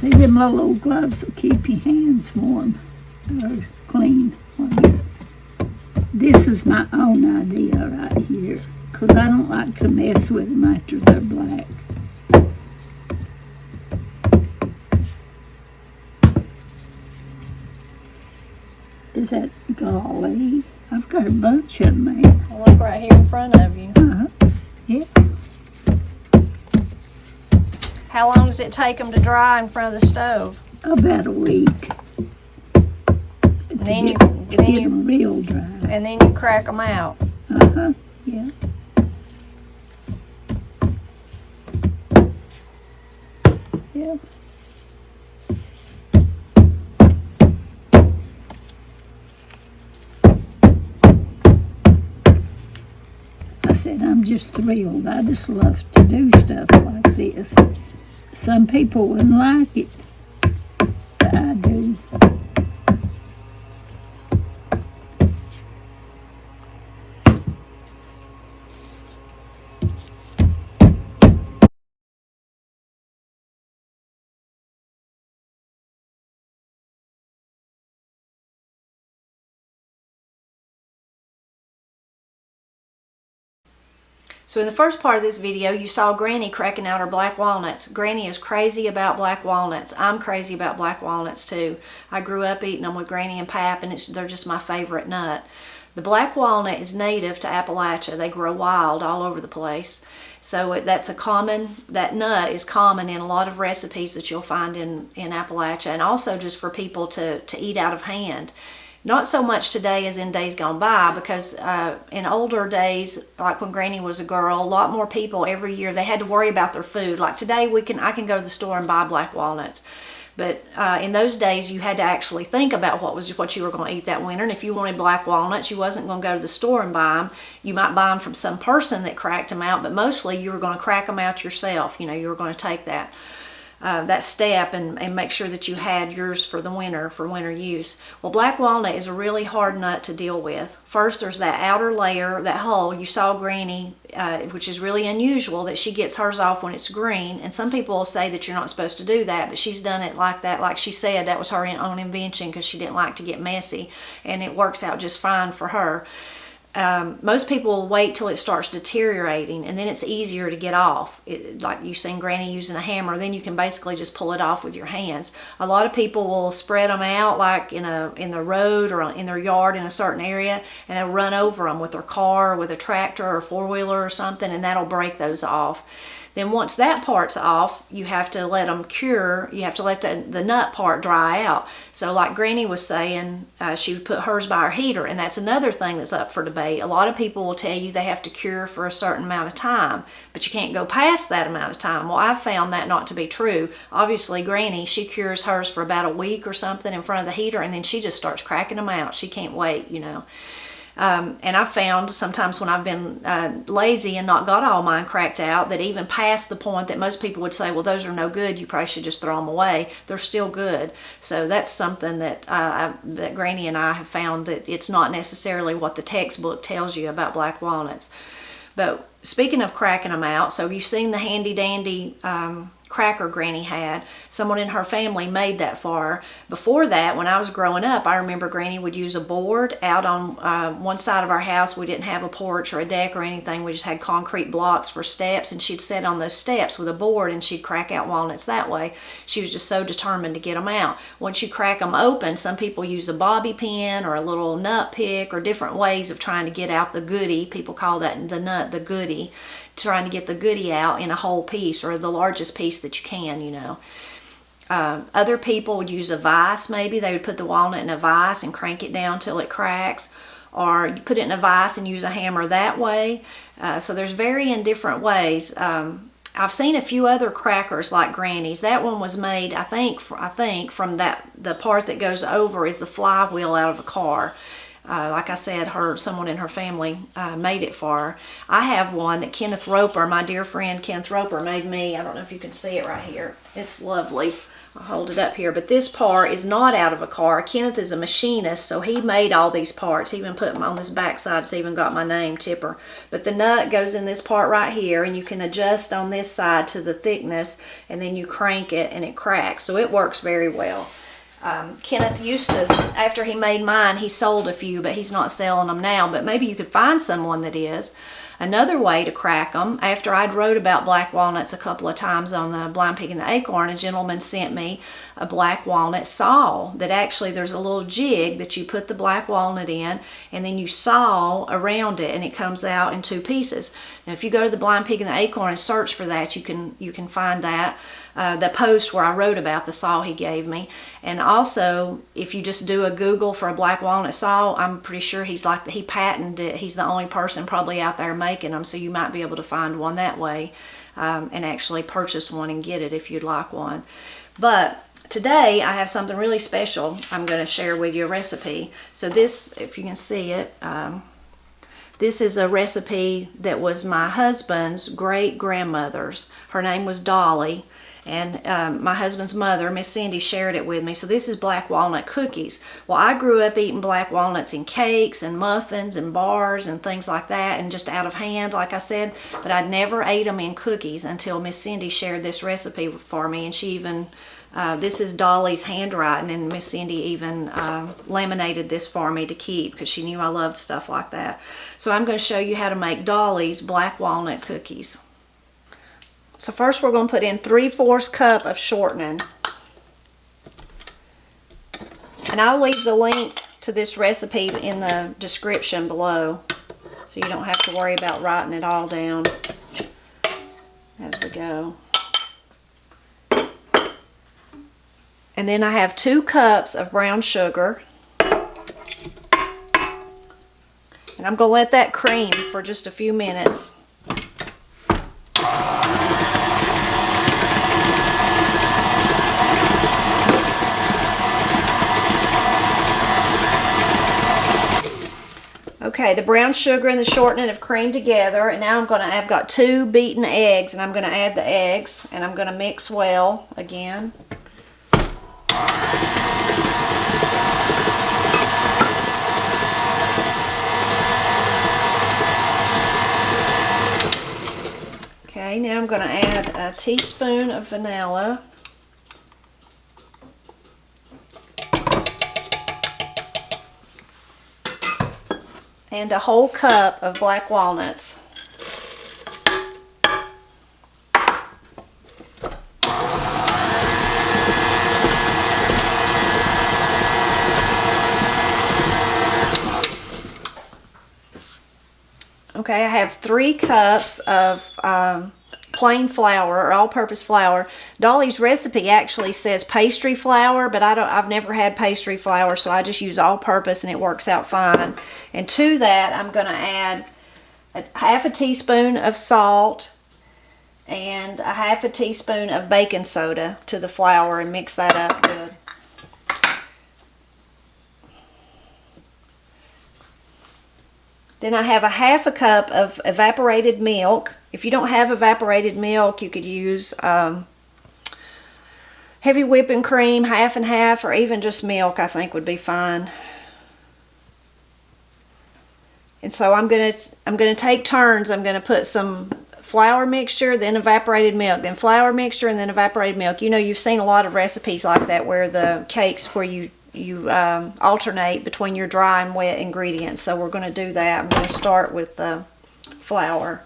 See, them little old gloves will keep your hands warm or clean. This is my own idea right here, because I don't like to mess with them after they're black. Is that golly? I've got a bunch of them there. Look right here in front of you. Yeah. How long does it take them to dry in front of the stove? About a week. And then you get them real dry. And then you crack them out. Yeah. Yeah. I said, I'm just thrilled. I just love to do stuff like this. Some people wouldn't like it, but I do. So in the first part of this video, you saw Granny cracking out her black walnuts. Granny is crazy about black walnuts. I'm crazy about black walnuts too. I grew up eating them with Granny and Pap, and they're just my favorite nut. The black walnut is native to Appalachia. They grow wild all over the place. So that nut is common in a lot of recipes that you'll find in Appalachia, and also just for people to eat out of hand. Not so much today as in days gone by, because in older days, like when Granny was a girl, a lot more people every year, they had to worry about their food. Like today, I can go to the store and buy black walnuts. But in those days, you had to actually think about what you were going to eat that winter. And if you wanted black walnuts, you wasn't going to go to the store and buy them. You might buy them from some person that cracked them out, but mostly you were going to crack them out yourself. You were going to take that step and make sure that you had yours for the winter, for winter use. Well, black walnut is a really hard nut to deal with. First, there's that outer layer, that hull. You saw Granny, which is really unusual, that she gets hers off when it's green. And some people will say that you're not supposed to do that, but she's done it like that. Like she said, that was her own invention because she didn't like to get messy, and it works out just fine for her. Most people will wait till it starts deteriorating, and then it's easier to get off. Like you've seen Granny using a hammer, then you can basically just pull it off with your hands. A lot of people will spread them out like in the road or in their yard in a certain area, and they'll run over them with their car or with a tractor or four-wheeler or something, and that'll break those off. Then once that part's off, you have to let them cure. You have to let the nut part dry out. So like Granny was saying, she would put hers by her heater, and that's another thing that's up for debate. A lot of people will tell you they have to cure for a certain amount of time, but you can't go past that amount of time. Well, I've found that not to be true. Obviously, Granny, she cures hers for about a week or something in front of the heater, and then she just starts cracking them out. She can't wait, And I've found sometimes when I've been lazy and not got all mine cracked out, that even past the point that most people would say, well, those are no good, you probably should just throw them away, they're still good. So that's something that that Granny and I have found, that it's not necessarily what the textbook tells you about black walnuts. But speaking of cracking them out, so you've seen the handy dandy cracker Granny had. Someone in her family made that for her. Before that, when I was growing up, I remember Granny would use a board out on one side of our house. We didn't have a porch or a deck or anything. We just had concrete blocks for steps, and she'd sit on those steps with a board and she'd crack out walnuts that way. She was just so determined to get them out. Once you crack them open, some people use a bobby pin or a little nut pick or different ways of trying to get out the goodie. People call that the nut the goodie, trying to get the goodie out in a whole piece or the largest piece that you can, Other people would use a vise. Maybe they would put the walnut in a vise and crank it down till it cracks, or you put it in a vise and use a hammer that way. So there's varying different ways. I've seen a few other crackers like Granny's. That one was made, I think from the part that goes over is the flywheel out of a car. Like I said, someone in her family made it for her. I have one that Kenneth Roper, my dear friend Kenneth Roper, made me. I don't know if you can see it right here. It's lovely. I'll hold it up here. But this part is not out of a car. Kenneth is a machinist, so he made all these parts. He even put them on this back side. It's even got my name, Tipper. But the nut goes in this part right here, and you can adjust on this side to the thickness, and then you crank it, and it cracks. So it works very well. Kenneth used to, after he made mine, he sold a few, but he's not selling them now. But maybe you could find someone that is. Another way to crack them, after I'd wrote about black walnuts a couple of times on the Blind Pig and the Acorn, a gentleman sent me a black walnut saw that actually there's a little jig that you put the black walnut in, and then you saw around it, and it comes out in 2 pieces. Now, if you go to the Blind Pig and the Acorn and search for that, you can find that. The post where I wrote about the saw he gave me. And also, if you just do a Google for a black walnut saw, I'm pretty sure he patented it. He's the only person probably out there making them, so you might be able to find one that way and actually purchase one and get it if you'd like one. But today I have something really special I'm going to share with you, a recipe. So this, if you can see it, this is a recipe that was my husband's great-grandmother's. Her name was Dolly. And my husband's mother, Miss Cindy, shared it with me. So this is black walnut cookies. Well, I grew up eating black walnuts in cakes and muffins and bars and things like that, and just out of hand, like I said. But I'd never ate them in cookies until Miss Cindy shared this recipe for me. And she even, this is Dolly's handwriting, and Miss Cindy even laminated this for me to keep because she knew I loved stuff like that. So I'm going to show you how to make Dolly's black walnut cookies. So first we're going to put in 3/4 cup of shortening. And I'll leave the link to this recipe in the description below, so you don't have to worry about writing it all down as we go. And then I have 2 cups of brown sugar. And I'm going to let that cream for just a few minutes. Okay, the brown sugar and the shortening have creamed together, and now I've got 2 beaten eggs, and I'm going to add the eggs, and I'm going to mix well again. Okay, now I'm going to add a teaspoon of vanilla. And a whole cup of black walnuts. Okay, I have 3 cups of plain flour or all-purpose flour. Dolly's recipe actually says pastry flour, but I've never had pastry flour, so I just use all-purpose and it works out fine. And to that, I'm going to add half a teaspoon of salt and a half a teaspoon of baking soda to the flour and mix that up good. Then I have a half a cup of evaporated milk. If you don't have evaporated milk, you could use heavy whipping cream, half and half, or even just milk, I think would be fine. And so I'm gonna take turns. I'm gonna put some flour mixture, then evaporated milk, then flour mixture, and then evaporated milk. You know, you've seen a lot of recipes like that where the cakes where you alternate between your dry and wet ingredients. So we're going to do that. I'm going to start with the flour.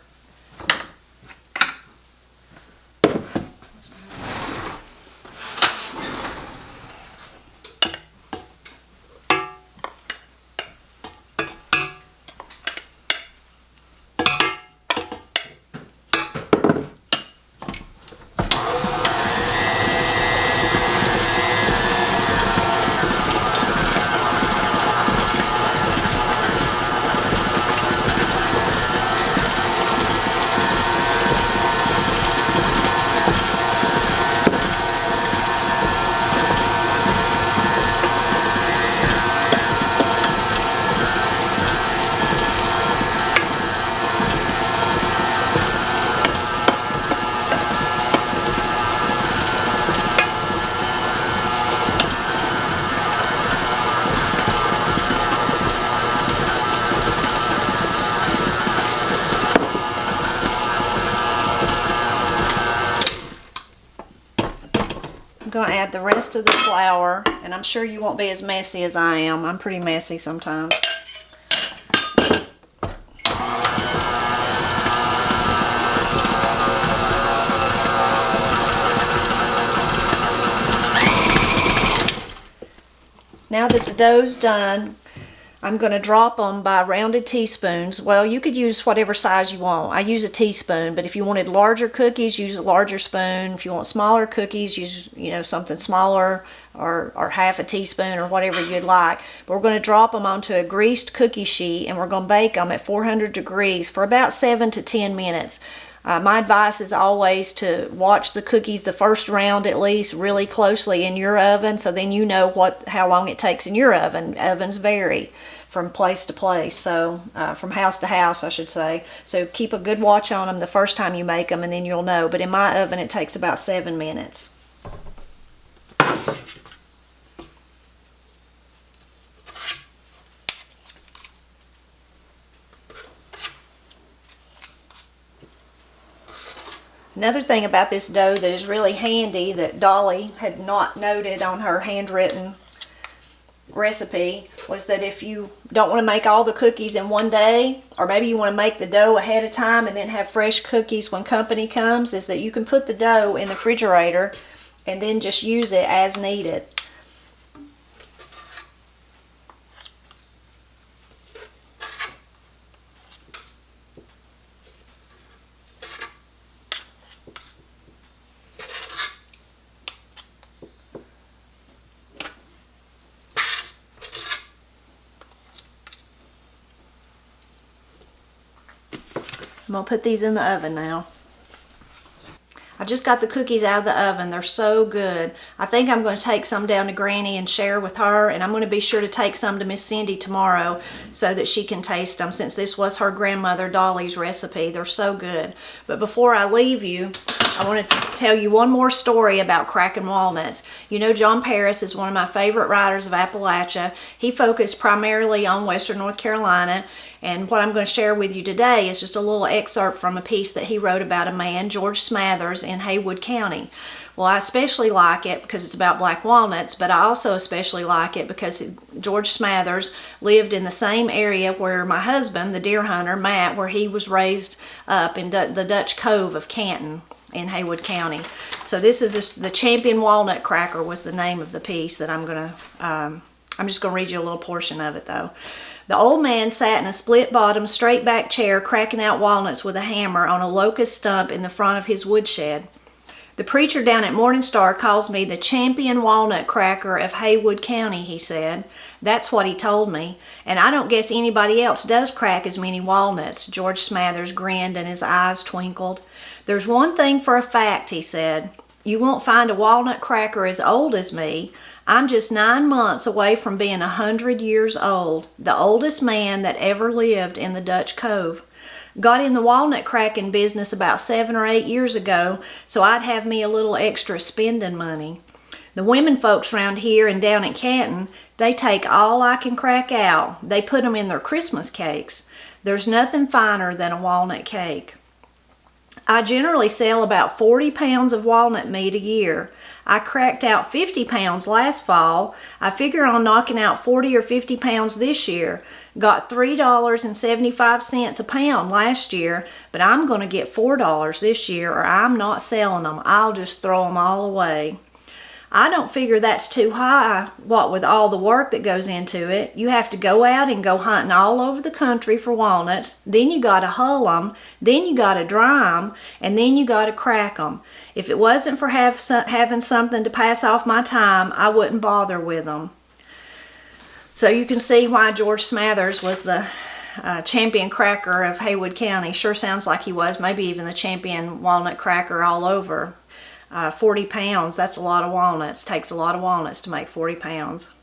I'm going to add the rest of the flour, and I'm sure you won't be as messy as I am. I'm pretty messy sometimes. Now that the dough's done, I'm going to drop them by rounded teaspoons. Well, you could use whatever size you want. I use a teaspoon, but if you wanted larger cookies, use a larger spoon. If you want smaller cookies, use, something smaller or half a teaspoon or whatever you'd like. But we're going to drop them onto a greased cookie sheet, and we're going to bake them at 400 degrees for about 7 to 10 minutes. My advice is always to watch the cookies, the first round at least, really closely in your oven, so then you know how long it takes in your oven. Ovens vary from place to place, so from house to house, I should say. So keep a good watch on them the first time you make them, and then you'll know. But in my oven, it takes about 7 minutes. Another thing about this dough that is really handy that Dolly had not noted on her handwritten recipe was that if you don't want to make all the cookies in one day, or maybe you want to make the dough ahead of time and then have fresh cookies when company comes, is that you can put the dough in the refrigerator and then just use it as needed. I'm going to put these in the oven now. I just got the cookies out of the oven. They're so good. I think I'm going to take some down to Granny and share with her, and I'm going to be sure to take some to Miss Cindy tomorrow so that she can taste them, since this was her grandmother Dolly's recipe. They're so good. But before I leave you, I want to tell you one more story about cracking walnuts. You know, John Paris is one of my favorite writers of Appalachia. He focused primarily on Western North Carolina, and what I'm going to share with you today is just a little excerpt from a piece that he wrote about a man, George Smathers, in Haywood County. Well, I especially like it because it's about black walnuts, but I also especially like it because George Smathers lived in the same area where my husband, the deer hunter, Matt, where he was raised up in the Dutch Cove of Canton in Haywood County. So this is the Champion Walnut Cracker was the name of the piece that I'm just going to read you a little portion of it though. The old man sat in a split-bottom, straight-back chair cracking out walnuts with a hammer on a locust stump in the front of his woodshed. The preacher down at Morning Star calls me the Champion Walnut Cracker of Haywood County, he said. That's what he told me, and I don't guess anybody else does crack as many walnuts. George Smathers grinned and his eyes twinkled. There's one thing for a fact, he said. You won't find a walnut cracker as old as me. I'm just 9 months away from being 100 years old, the oldest man that ever lived in the Dutch Cove. Got in the walnut cracking business about 7 or 8 years ago, so I'd have me a little extra spending money. The women folks around here and down at Canton, they take all I can crack out. They put them in their Christmas cakes. There's nothing finer than a walnut cake. I generally sell about 40 pounds of walnut meat a year. I cracked out 50 pounds last fall. I figure on knocking out 40 or 50 pounds this year. Got $3.75 a pound last year, but I'm going to get $4 this year, or I'm not selling them. I'll just throw them all away. I don't figure that's too high, what with all the work that goes into it. You have to go out and go hunting all over the country for walnuts, then you got to hull them, then you got to dry them, and then you got to crack them. If it wasn't for having something to pass off my time, I wouldn't bother with them. So you can see why George Smathers was the champion cracker of Haywood County. Sure sounds like he was, maybe even the champion walnut cracker all over. 40 pounds, that's a lot of walnuts. Takes a lot of walnuts to make 40 pounds.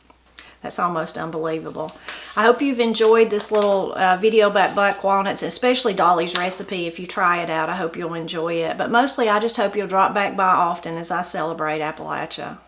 That's almost unbelievable. I hope you've enjoyed this little video about black walnuts, especially Dolly's recipe. If you try it out, I hope you'll enjoy it. But mostly, I just hope you'll drop back by often as I celebrate Appalachia.